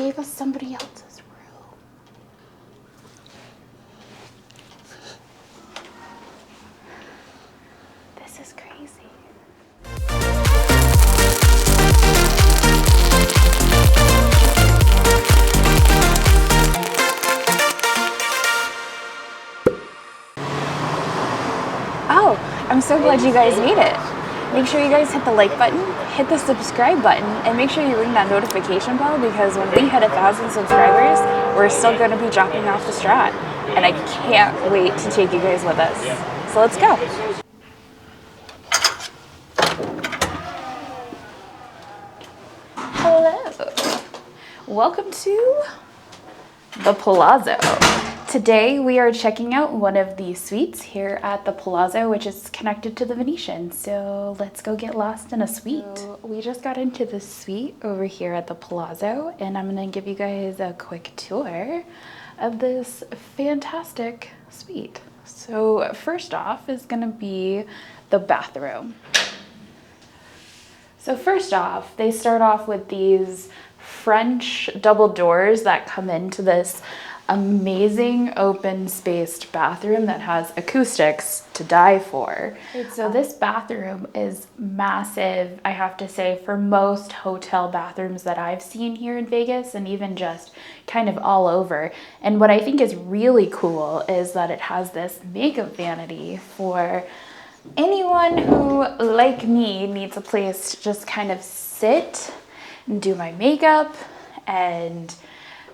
gave us somebody else's room. This is crazy. Oh, I'm so glad you guys made it. Make sure you guys hit the like button, hit the subscribe button, and make sure you ring that notification bell, because when we hit 1,000 subscribers, we're still going to be dropping off the Strat. And I can't wait to take you guys with us. So let's go. Hello. Welcome to the Palazzo. Today we are checking out one of the suites here at the Palazzo, which is connected to the Venetian. So let's go get lost in a suite. So we just got into the suite over here at the Palazzo, and I'm gonna give you guys a quick tour of this fantastic suite. So first off is gonna be the bathroom. So first off, they start off with these French double doors that come into this amazing open spaced bathroom that has acoustics to die for. So this bathroom is massive, I have to say, for most hotel bathrooms that I've seen here in Vegas, and even just kind of all over. And what I think is really cool is that it has this makeup vanity for anyone who, like me, needs a place to just kind of sit and do my makeup, and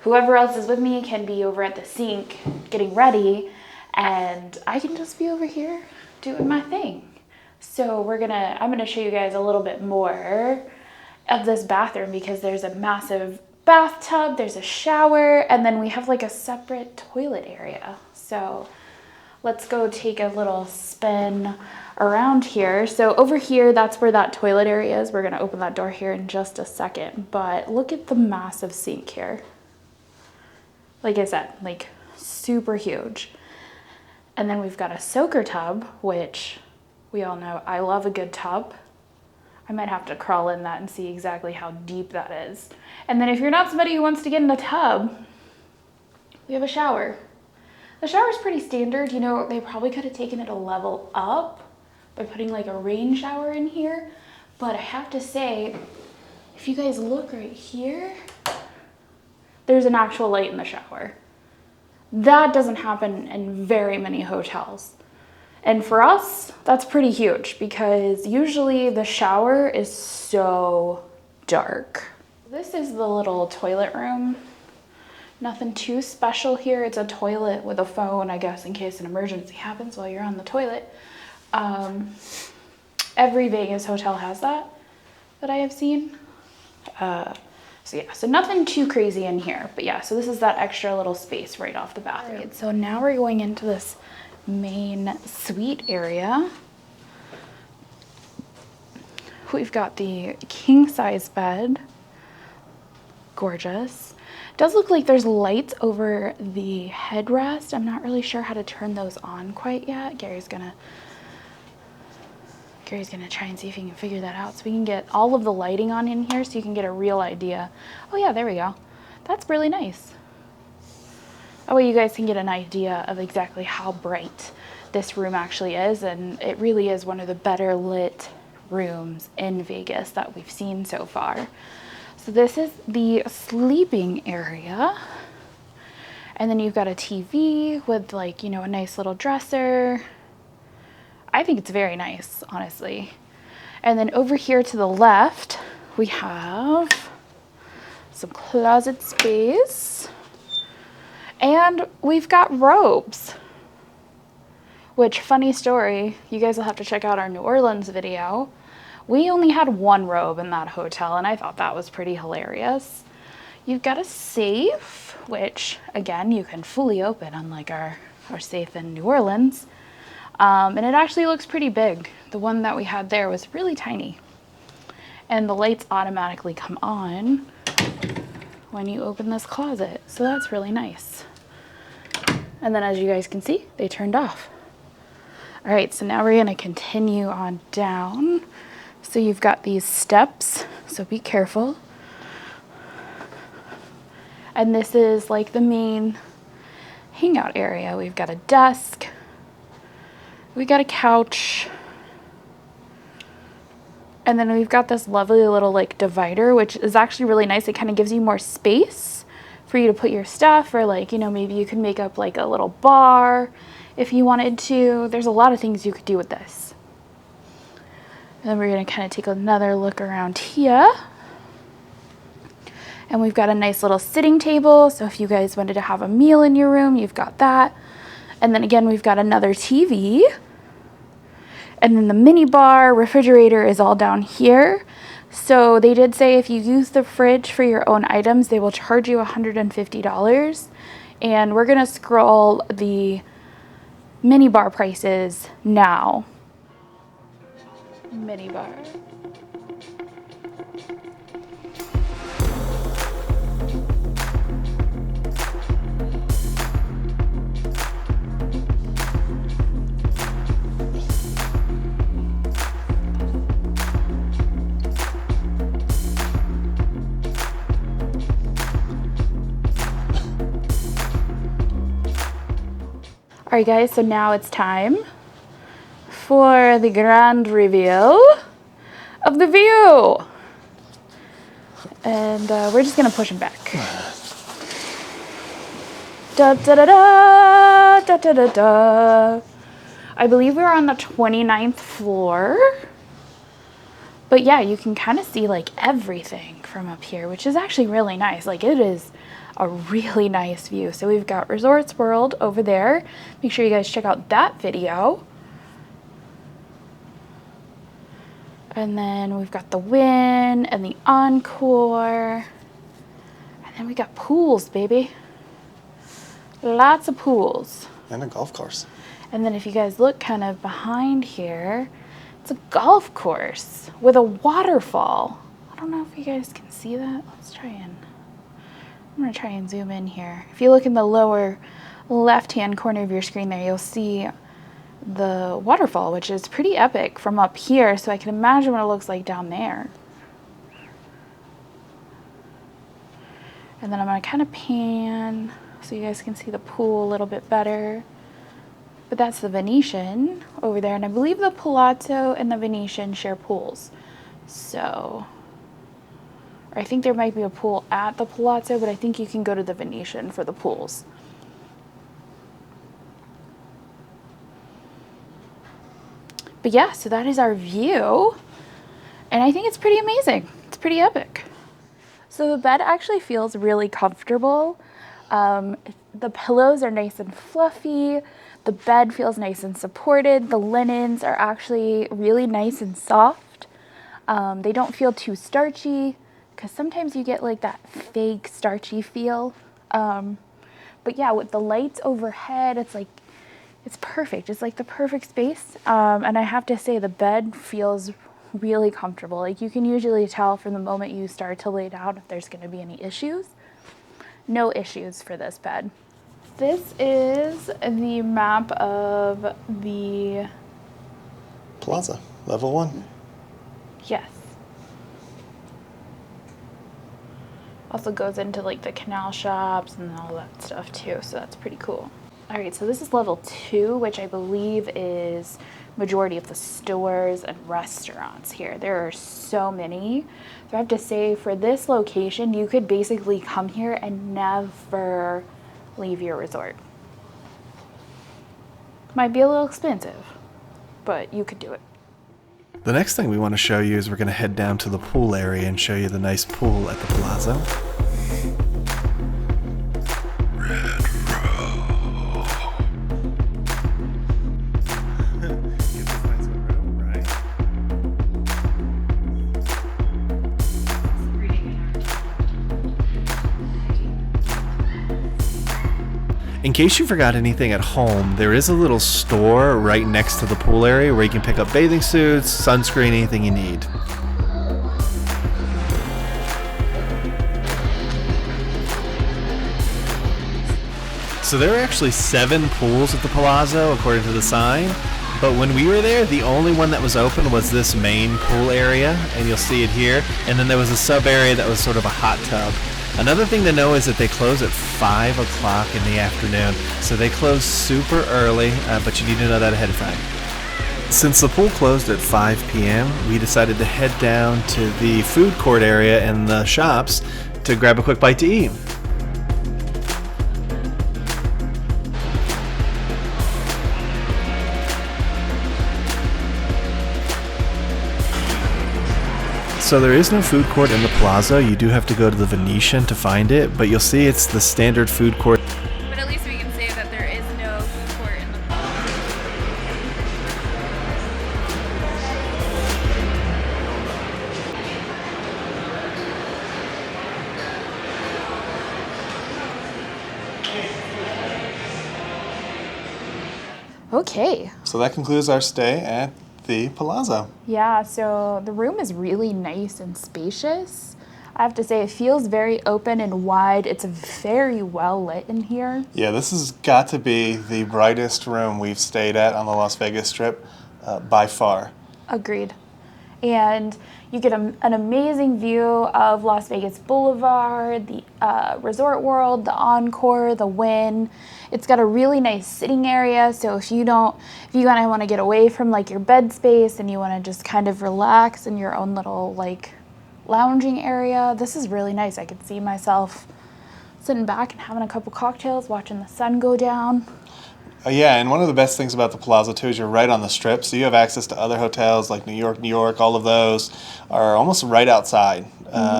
whoever else is with me can be over at the sink getting ready, and I can just be over here doing my thing. So I'm gonna show you guys a little bit more of this bathroom, because there's a massive bathtub, there's a shower, and then we have like a separate toilet area. So let's go take a little spin around here. So over here, that's where that toilet area is. We're gonna open that door here in just a second, but look at the massive sink here. Like I said, like super huge. And then we've got a soaker tub, which we all know I love a good tub. I might have to crawl in that and see exactly how deep that is. And then if you're not somebody who wants to get in the tub, we have a shower. The shower is pretty standard. You know, they probably could have taken it a level up by putting like a rain shower in here. But I have to say, if you guys look right here, there's an actual light in the shower. That doesn't happen in very many hotels. And for us, that's pretty huge, because usually the shower is so dark. This is the little toilet room. Nothing too special here. It's a toilet with a phone, I guess, in case an emergency happens while you're on the toilet. Every Vegas hotel has that I have seen. So yeah, so nothing too crazy in here, but yeah, so this is that extra little space right off the bat. Right, so now we're going into this main suite area. We've got the king size bed, gorgeous. It does look like there's lights over the headrest. I'm not really sure how to turn those on quite yet. Gary's gonna try and see if he can figure that out, so we can get all of the lighting on in here so you can get a real idea. Oh yeah, there we go. That's really nice. That way you guys can get an idea of exactly how bright this room actually is, and it really is one of the better lit rooms in Vegas that we've seen so far. So this is the sleeping area, and then you've got a TV with, like, you know, a nice little dresser. I think it's very nice, honestly. And then over here to the left, we have some closet space, and we've got robes, which, funny story, you guys will have to check out our New Orleans video. We only had one robe in that hotel, and I thought that was pretty hilarious. You've got a safe, which again, you can fully open, unlike our safe in New Orleans. And it actually looks pretty big. The one that we had there was really tiny. And the lights automatically come on when you open this closet. So that's really nice. And then, as you guys can see, they turned off. All right, so now we're gonna continue on down. So you've got these steps, so be careful. And this is like the main hangout area. We've got a desk, we got a couch, and then we've got this lovely little like divider, which is actually really nice. It kind of gives you more space for you to put your stuff, or like, you know, maybe you can make up like a little bar if you wanted to. There's a lot of things you could do with this. And then we're gonna kind of take another look around here. And we've got a nice little sitting table. So if you guys wanted to have a meal in your room, you've got that. And then again, we've got another TV. And then the mini bar, refrigerator is all down here. So they did say if you use the fridge for your own items, they will charge you $150. And we're gonna scroll the mini bar prices now. Mini bar. Alright guys, so now it's time for the grand reveal of the view. And we're just gonna push him back. Da da da da da da da da. I believe we're on the 29th floor. But yeah, you can kind of see like everything from up here, which is actually really nice. Like it is a really nice view. So we've got Resorts World over there. Make sure you guys check out that video. And then we've got the Wynn and the Encore. And then we got pools, baby. Lots of pools. And a golf course. And then if you guys look kind of behind here, it's a golf course with a waterfall. I don't know if you guys can see that. Let's try and, I'm gonna try and zoom in here. If you look in the lower left-hand corner of your screen there, you'll see the waterfall, which is pretty epic from up here. So I can imagine what it looks like down there. And then I'm gonna kind of pan so you guys can see the pool a little bit better. But that's the Venetian over there, and I believe the Palazzo and the Venetian share pools. So, or I think there might be a pool at the Palazzo, but I think you can go to the Venetian for the pools. But yeah, so that is our view, and I think it's pretty amazing. It's pretty epic. So the bed actually feels really comfortable. The pillows are nice and fluffy. The bed feels nice and supported. The linens are actually really nice and soft. They don't feel too starchy, because sometimes you get like that fake starchy feel. But yeah, with the lights overhead, it's like, it's perfect. It's like the perfect space. And I have to say the bed feels really comfortable. Like you can usually tell from the moment you start to lay down if there's gonna be any issues. No issues for this bed. This is the map of the Plaza, level 1. Yes. Also goes into like the canal shops and all that stuff too, so that's pretty cool. All right, so this is level 2, which I believe is majority of the stores and restaurants here. There are so many. So I have to say, for this location, you could basically come here and never leave your resort. Might be a little expensive, but you could do it. The next thing we want to show you is we're going to head down to the pool area and show you the nice pool at the Palazzo. In case you forgot anything at home, there is a little store right next to the pool area where you can pick up bathing suits, sunscreen, anything you need. So there are actually 7 pools at the Palazzo according to the sign, but when we were there, the only one that was open was this main pool area, and you'll see it here, and then there was a sub area that was sort of a hot tub. Another thing to know is that they close at 5 o'clock in the afternoon, so they close super early, but you need to know that ahead of time. Since the pool closed at 5 p.m., we decided to head down to the food court area and the shops to grab a quick bite to eat. So there is no food court in the Palazzo. You do have to go to the Venetian to find it, but you'll see it's the standard food court. But at least we can say that there is no food court in the Okay. So that concludes our stay at the Palazzo. Yeah, so the room is really nice and spacious. I have to say, it feels very open and wide. It's very well lit in here. Yeah, this has got to be the brightest room we've stayed at on the Las Vegas Strip by far. Agreed. And you get an amazing view of Las Vegas Boulevard, the Resort World, the Encore, the Wynn. It's got a really nice sitting area, so if you kind of want to get away from like your bed space and you want to just kind of relax in your own little like lounging area, this is really nice. I could see myself sitting back and having a couple cocktails, watching the sun go down. Yeah, and one of the best things about the Palazzo too is you're right on the Strip, so you have access to other hotels like New York, all of those are almost right outside.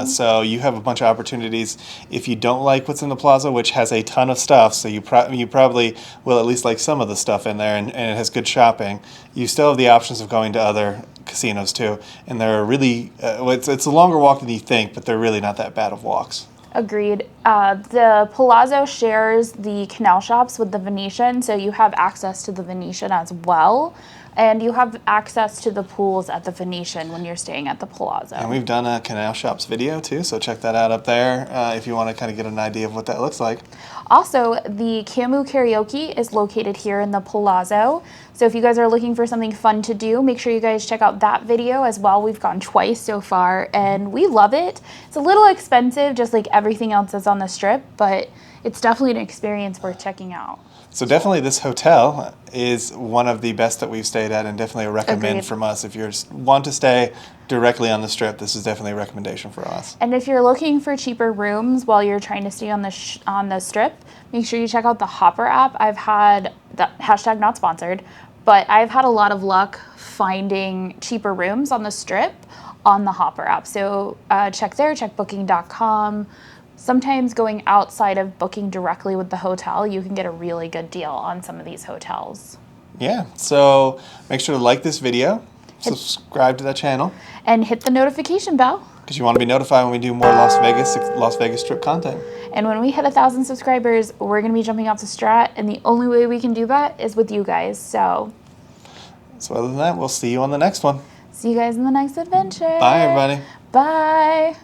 So you have a bunch of opportunities. If you don't like what's in the Palazzo, which has a ton of stuff, so you probably will at least like some of the stuff in there, and it has good shopping, you still have the options of going to other casinos too. And they're really, it's a longer walk than you think, but they're really not that bad of walks. Agreed. The Palazzo shares the canal shops with the Venetian, so you have access to the Venetian as well. And you have access to the pools at the Venetian when you're staying at the Palazzo. And we've done a canal shops video too, so check that out up there if you want to kind of get an idea of what that looks like. Also, the Camu Karaoke is located here in the Palazzo. So if you guys are looking for something fun to do, make sure you guys check out that video as well. We've gone twice so far, and we love it. It's a little expensive, just like everything else that's on the Strip, but it's definitely an experience worth checking out. So definitely this hotel is one of the best that we've stayed at, and definitely a recommend from us. If you want to stay directly on the Strip, this is definitely a recommendation for us. And if you're looking for cheaper rooms while you're trying to stay on the Strip, make sure you check out the Hopper app. I've had, the hashtag not sponsored, but I've had a lot of luck finding cheaper rooms on the Strip on the Hopper app. So check there, check booking.com. Sometimes going outside of booking directly with the hotel, you can get a really good deal on some of these hotels. Yeah, so make sure to like this video, subscribe to that channel, and hit the notification bell, because you want to be notified when we do more Las Vegas Strip content. And when we hit 1,000 subscribers, we're going to be jumping off the Strat, and the only way we can do that is with you guys. So other than that, we'll see you on the next one. See you guys in the next adventure. Bye, everybody. Bye.